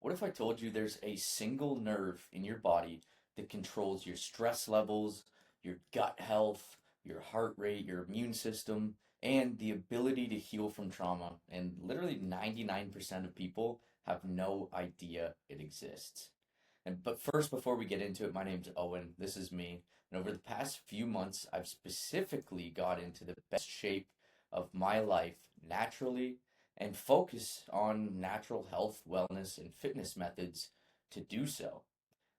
What if I told you there's a single nerve in your body that controls your stress levels, your gut health, your heart rate, your immune system, and the ability to heal from trauma? And literally 99% of people have no idea it exists. But first, before we get into it, my name's Owen. This is me. And over the past few months, I've specifically got into the best shape of my life naturally and focus on natural health, wellness, and fitness methods to do so.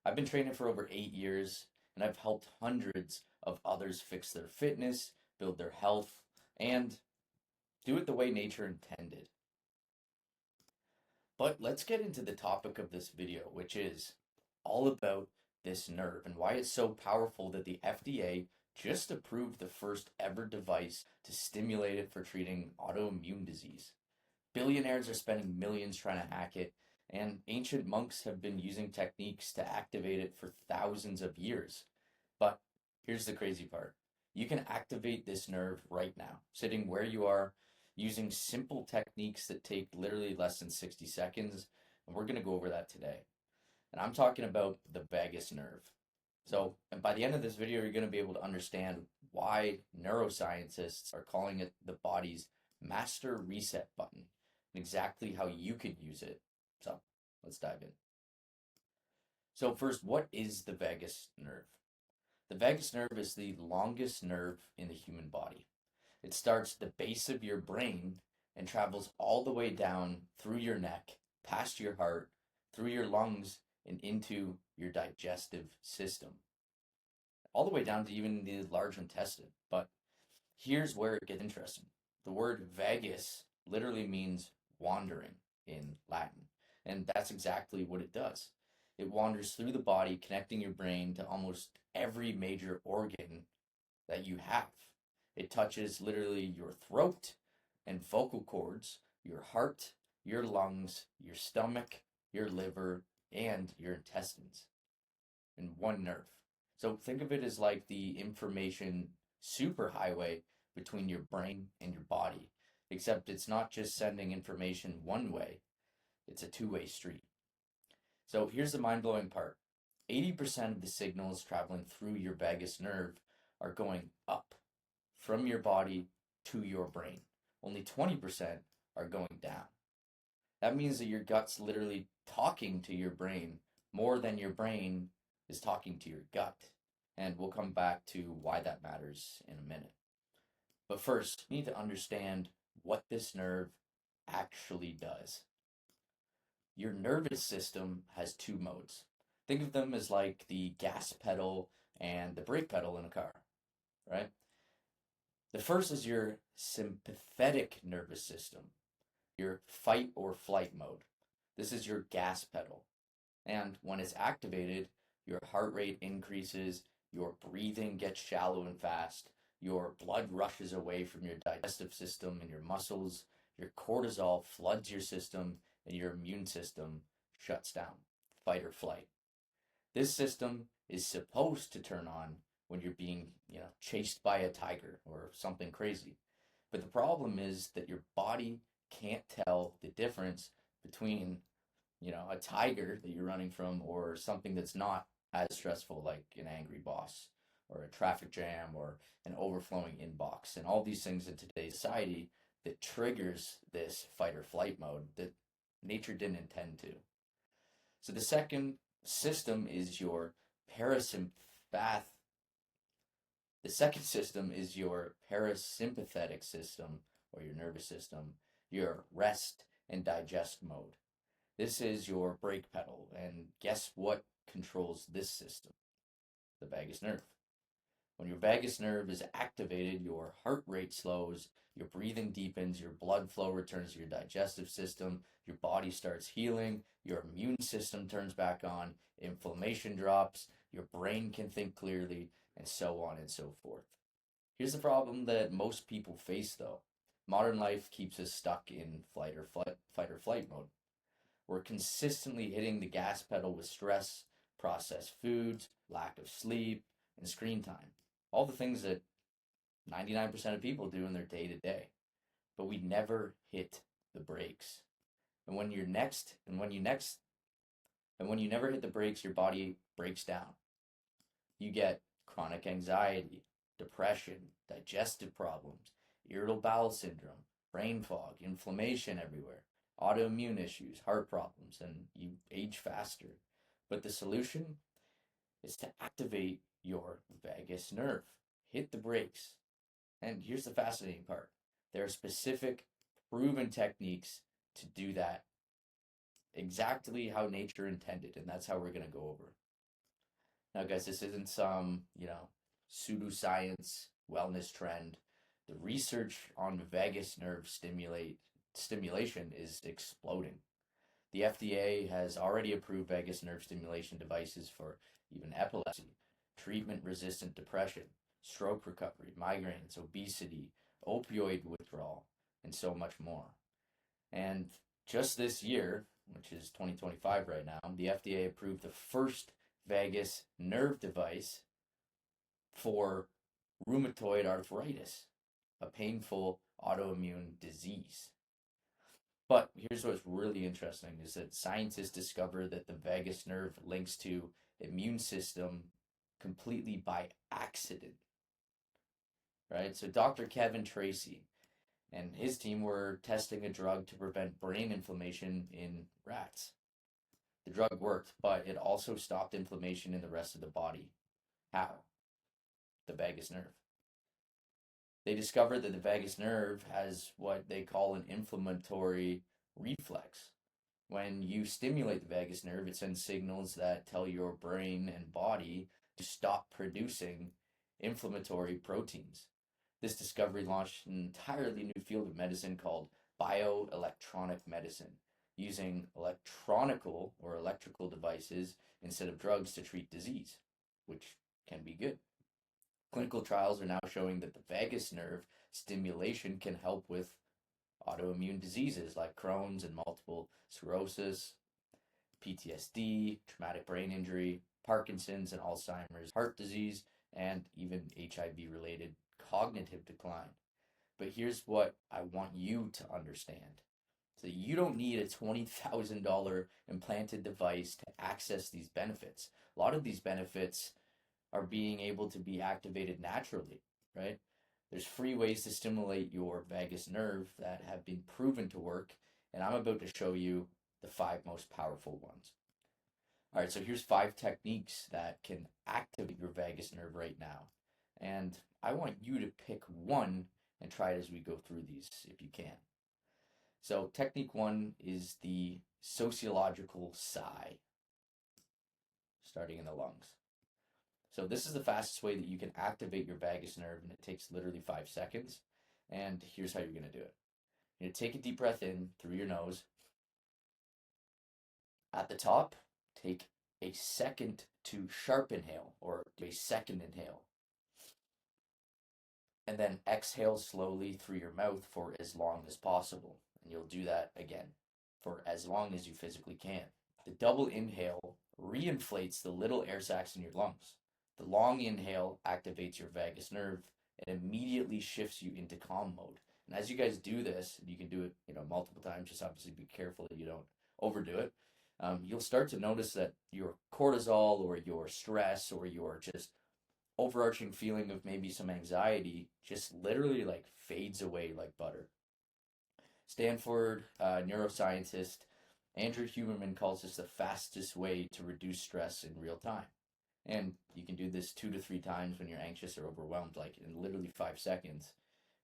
I've been training for over 8 years, and I've helped hundreds of others fix their fitness, build their health, and do it the way nature intended. But let's get into the topic of this video, which is all about this nerve and why it's so powerful that the FDA just approved the first ever device to stimulate it for treating autoimmune disease. Billionaires are spending millions trying to hack it, and ancient monks have been using techniques to activate it for thousands of years. But here's the crazy part. You can activate this nerve right now, sitting where you are, using simple techniques that take literally less than 60 seconds, and we're going to go over that today. And I'm talking about the vagus nerve. So, and by the end of this video, you're going to be able to understand why neuroscientists are calling it the body's master reset button and exactly how you can use it. So, let's dive in. So, first, what is the vagus nerve? The vagus nerve is the longest nerve in the human body. It starts at the base of your brain and travels all the way down through your neck, past your heart, through your lungs, and into your digestive system, all the way down to even the large intestine. But here's where it gets interesting. The word vagus literally means wandering in Latin, and that's exactly what it does. It wanders through the body, connecting your brain to almost every major organ that you have. It touches literally your throat and vocal cords, your heart, your lungs, your stomach, your liver, and your intestines in one nerve. So think of it as like the information superhighway between your brain and your body, except it's not just sending information one way, it's a two-way street. So here's the mind-blowing part. 80% of the signals traveling through your vagus nerve are going up from your body to your brain. Only 20% are going down. That means that your gut's literally talking to your brain more than your brain is talking to your gut. And we'll come back to why that matters in a minute. But first, you need to understand what this nerve actually does. Your nervous system has two modes. Think of them as like the gas pedal and the brake pedal in a car, right? The first is your sympathetic nervous system, your fight or flight mode. This is your gas pedal. And when it's activated, your heart rate increases, your breathing gets shallow and fast, your blood rushes away from your digestive system and your muscles, your cortisol floods your system, and your immune system shuts down. Fight or flight. This system is supposed to turn on when you're being, chased by a tiger or something crazy. But the problem is that your body can't tell the difference between, a tiger that you're running from or something that's not as stressful like an angry boss or a traffic jam or an overflowing inbox and all these things in today's society that triggers this fight or flight mode that nature didn't intend to. So the second system is your parasympath. The second system is your parasympathetic system or your nervous system, your rest and digest mode. This is your brake pedal, and guess what controls this system? The vagus nerve. When your vagus nerve is activated, your heart rate slows, your breathing deepens, your blood flow returns to your digestive system, your body starts healing, your immune system turns back on, inflammation drops, your brain can think clearly, and so on and so forth. Here's the problem that most people face though. Modern life keeps us stuck in fight or flight mode. We're consistently hitting the gas pedal with stress, processed foods, lack of sleep, and screen time. All the things that 99% of people do in their day to day. But we never hit the brakes. And when you next And when you never hit the brakes, your body breaks down. You get chronic anxiety, depression, digestive problems, irritable bowel syndrome, brain fog, inflammation everywhere, autoimmune issues, heart problems, and you age faster. But the solution is to activate your vagus nerve. Hit the brakes. And here's the fascinating part. There are specific proven techniques to do that exactly how nature intended, and that's how we're going to go over. Now, guys, this isn't some, pseudoscience wellness trend. The research on vagus nerve stimulation is exploding. The FDA has already approved vagus nerve stimulation devices for even epilepsy, treatment-resistant depression, stroke recovery, migraines, obesity, opioid withdrawal, and so much more. And just this year, which is 2025 right now, the FDA approved the first vagus nerve device for rheumatoid arthritis, a painful autoimmune disease. But here's what's really interesting is that scientists discovered that the vagus nerve links to immune system completely by accident, right? So Dr. Kevin Tracy and his team were testing a drug to prevent brain inflammation in rats. The drug worked, but it also stopped inflammation in the rest of the body. How? The vagus nerve. They discovered that the vagus nerve has what they call an inflammatory reflex. When you stimulate the vagus nerve, it sends signals that tell your brain and body to stop producing inflammatory proteins. This discovery launched an entirely new field of medicine called bioelectronic medicine, using electrical devices instead of drugs to treat disease, which can be good. Clinical trials are now showing that the vagus nerve stimulation can help with autoimmune diseases like Crohn's and multiple sclerosis, PTSD, traumatic brain injury, Parkinson's and Alzheimer's, heart disease, and even HIV-related cognitive decline. But here's what I want you to understand. So you don't need a $20,000 implanted device to access these benefits. A lot of these benefits are being able to be activated naturally, right? There's free ways to stimulate your vagus nerve that have been proven to work, and I'm about to show you the 5 most powerful ones. All right, so here's 5 techniques that can activate your vagus nerve right now. And I want you to pick one and try it as we go through these if you can. So technique 1 is the sociological sigh, starting in the lungs. So this is the fastest way that you can activate your vagus nerve, and it takes literally 5 seconds. And here's how you're going to do it. You're going to take a deep breath in through your nose. At the top, take a second to sharp inhale, or a second inhale. And then exhale slowly through your mouth for as long as possible. And you'll do that again for as long as you physically can. The double inhale reinflates the little air sacs in your lungs. The long inhale activates your vagus nerve and immediately shifts you into calm mode. And as you guys do this, you can do it, multiple times. Just obviously be careful that you don't overdo it. You'll start to notice that your cortisol or your stress or your just overarching feeling of maybe some anxiety just literally like fades away like butter. Stanford neuroscientist Andrew Huberman calls this the fastest way to reduce stress in real time. And you can do this 2 to 3 times when you're anxious or overwhelmed, like in literally 5 seconds,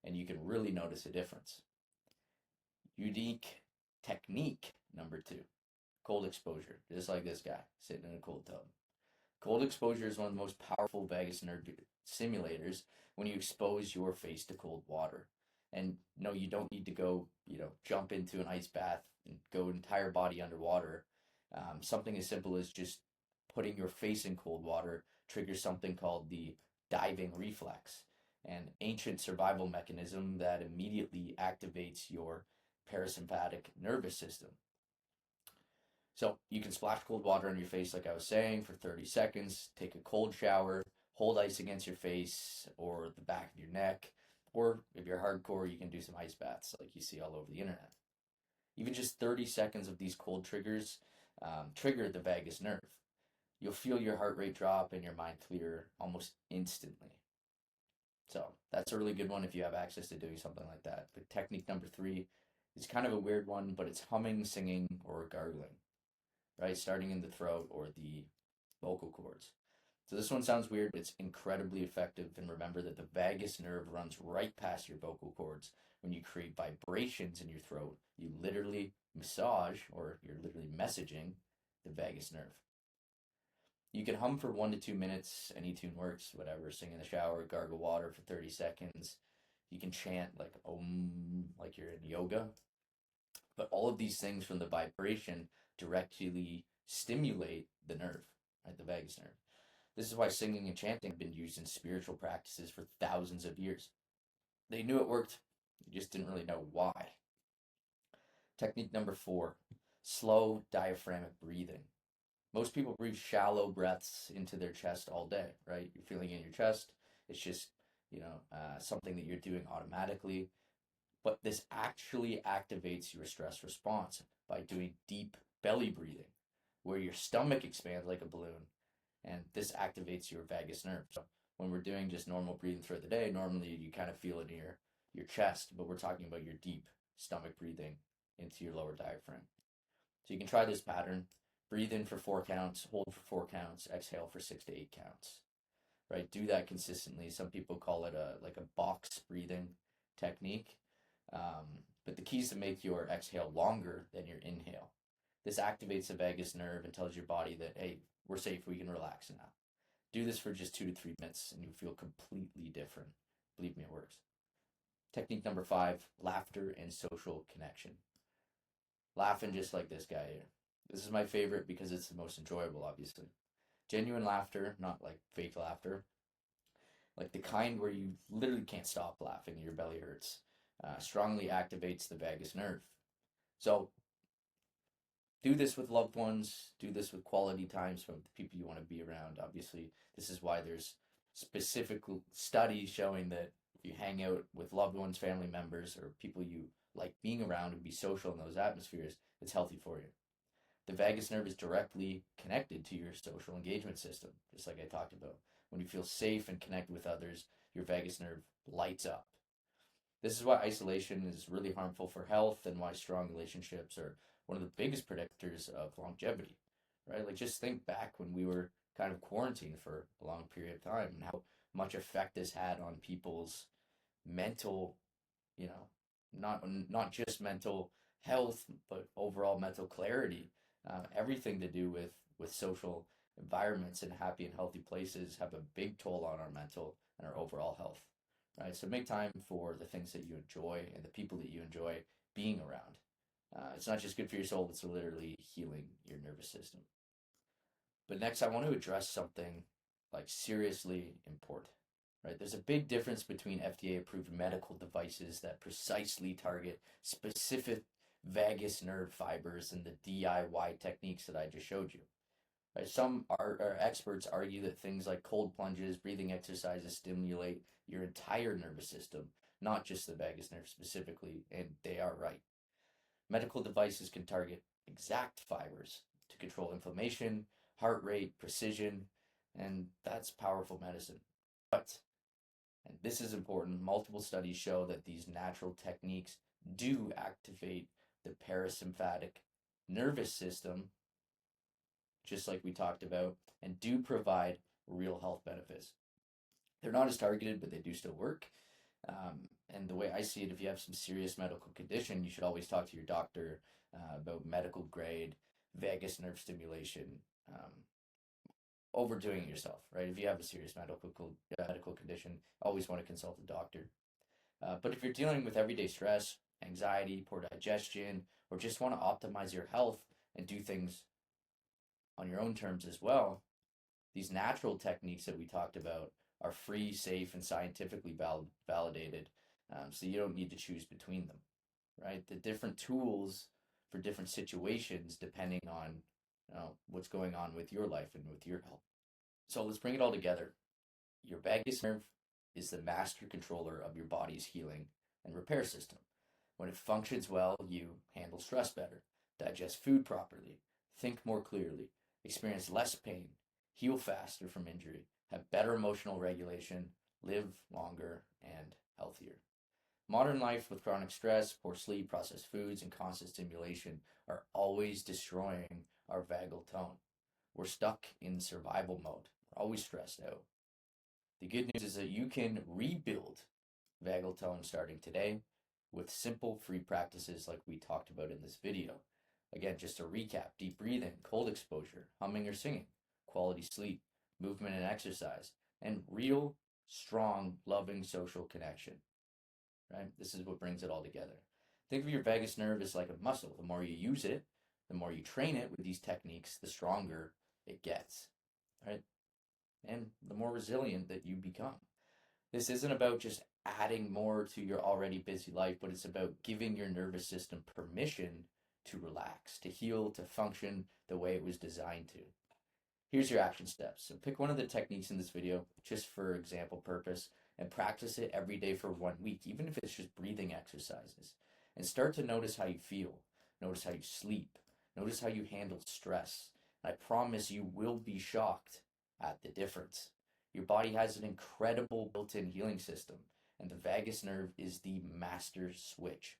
and you can really notice a difference. Unique technique number 2, cold exposure, just like this guy sitting in a cold tub. Cold exposure is one of the most powerful vagus nerve stimulators when you expose your face to cold water. And no, you don't need to go, jump into an ice bath and go entire body underwater. Something as simple as just putting your face in cold water triggers something called the diving reflex, an ancient survival mechanism that immediately activates your parasympathetic nervous system. So you can splash cold water on your face, like I was saying, for 30 seconds, take a cold shower, hold ice against your face or the back of your neck, or if you're hardcore, you can do some ice baths like you see all over the internet. Even just 30 seconds of these cold triggers trigger the vagus nerve. You'll feel your heart rate drop and your mind clear almost instantly. So that's a really good one if you have access to doing something like that. But technique number 3 is kind of a weird one, but it's humming, singing, or gargling, right? Starting in the throat or the vocal cords. So this one sounds weird, but it's incredibly effective. And remember that the vagus nerve runs right past your vocal cords. When you create vibrations in your throat, you literally massage, or you're literally messaging the vagus nerve. You can hum for 1 to 2 minutes. Any tune works, whatever. Sing in the shower, gargle water for 30 seconds. You can chant like om, like you're in yoga. But all of these things from the vibration directly stimulate the nerve, right? The vagus nerve. This is why singing and chanting have been used in spiritual practices for thousands of years. They knew it worked, they just didn't really know why. Technique number 4, slow diaphragmatic breathing. Most people breathe shallow breaths into their chest all day, right? You're feeling in your chest. It's just, something that you're doing automatically. But this actually activates your stress response by doing deep belly breathing, where your stomach expands like a balloon, and this activates your vagus nerve. So when we're doing just normal breathing throughout the day, normally you kind of feel it in your chest, but we're talking about your deep stomach breathing into your lower diaphragm. So you can try this pattern. Breathe in for 4 counts, hold for 4 counts, exhale for 6 to 8 counts. Right? Do that consistently. Some people call it a box breathing technique. But the key is to make your exhale longer than your inhale. This activates the vagus nerve and tells your body that, hey, we're safe, we can relax now. Do this for just 2 to 3 minutes and you feel completely different. Believe me, it works. Technique number 5, laughter and social connection. Laughing just like this guy here. This is my favorite because it's the most enjoyable, obviously. Genuine laughter, not like fake laughter. Like the kind where you literally can't stop laughing and your belly hurts. Strongly activates the vagus nerve. So do this with loved ones. Do this with quality times from the people you want to be around. Obviously, this is why there's specific studies showing that if you hang out with loved ones, family members, or people you like being around and be social in those atmospheres, it's healthy for you. The vagus nerve is directly connected to your social engagement system, just like I talked about. When you feel safe and connect with others, your vagus nerve lights up. This is why isolation is really harmful for health and why strong relationships are one of the biggest predictors of longevity, right? Like just think back when we were kind of quarantined for a long period of time and how much effect this had on people's mental, not just mental health, but overall mental clarity. Everything to do with social environments and happy and healthy places have a big toll on our mental and our overall health, right? So make time for the things that you enjoy and the people that you enjoy being around. It's not just good for your soul, it's literally healing your nervous system. But next, I want to address something like seriously important, right? There's a big difference between FDA-approved medical devices that precisely target specific vagus nerve fibers and the DIY techniques that I just showed you. Right? Some experts argue that things like cold plunges, breathing exercises stimulate your entire nervous system, not just the vagus nerve specifically, and they are right. Medical devices can target exact fibers to control inflammation, heart rate, precision, and that's powerful medicine. But, and this is important, multiple studies show that these natural techniques do activate the parasympathetic nervous system, just like we talked about, and do provide real health benefits. They're not as targeted, but they do still work. And the way I see it, if you have some serious medical condition, you should always talk to your doctor about medical grade vagus nerve stimulation. Overdoing it yourself, right? If you have a serious medical condition, always want to consult a doctor. But if you're dealing with everyday stress, anxiety, poor digestion, or just want to optimize your health and do things on your own terms as well, these natural techniques that we talked about are free, safe, and scientifically validated. So you don't need to choose between them, right? The different tools for different situations depending on what's going on with your life and with your health. So let's bring it all together. Your vagus nerve is the master controller of your body's healing and repair system. When it functions well, you handle stress better, digest food properly, think more clearly, experience less pain, heal faster from injury, have better emotional regulation, live longer and healthier. Modern life with chronic stress, poor sleep, processed foods, and constant stimulation are always destroying our vagal tone. We're stuck in survival mode. We're always stressed out. The good news is that you can rebuild vagal tone starting today with simple free practices like we talked about in this video. Again, just to recap, deep breathing, cold exposure, humming or singing, quality sleep, movement and exercise, and real, strong, loving social connection. Right? This is what brings it all together. Think of your vagus nerve as like a muscle. The more you use it, the more you train it with these techniques, the stronger it gets. Right? And the more resilient that you become. This isn't about just adding more to your already busy life, but it's about giving your nervous system permission to relax, to heal, to function the way it was designed to. Here's your action steps. So pick one of the techniques in this video, just for example purpose, and practice it every day for 1 week, even if it's just breathing exercises. And start to notice how you feel. Notice how you sleep. Notice how you handle stress. And I promise you will be shocked at the difference. Your body has an incredible built-in healing system, and the vagus nerve is the master switch.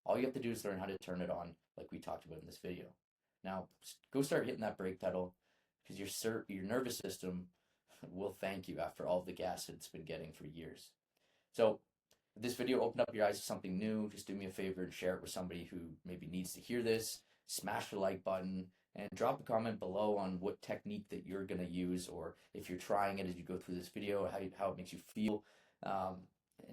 All you have to do is learn how to turn it on, like we talked about in this video. Now, go start hitting that brake pedal, because your nervous system will thank you after all the gas it's been getting for years. So, if this video opened up your eyes to something new, just do me a favor and share it with somebody who maybe needs to hear this. Smash the like button and drop a comment below on what technique that you're going to use, or if you're trying it as you go through this video, how it makes you feel. And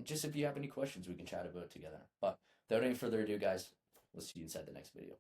just if you have any questions, we can chat about it together. But without any further ado, guys, we'll see you inside the next video.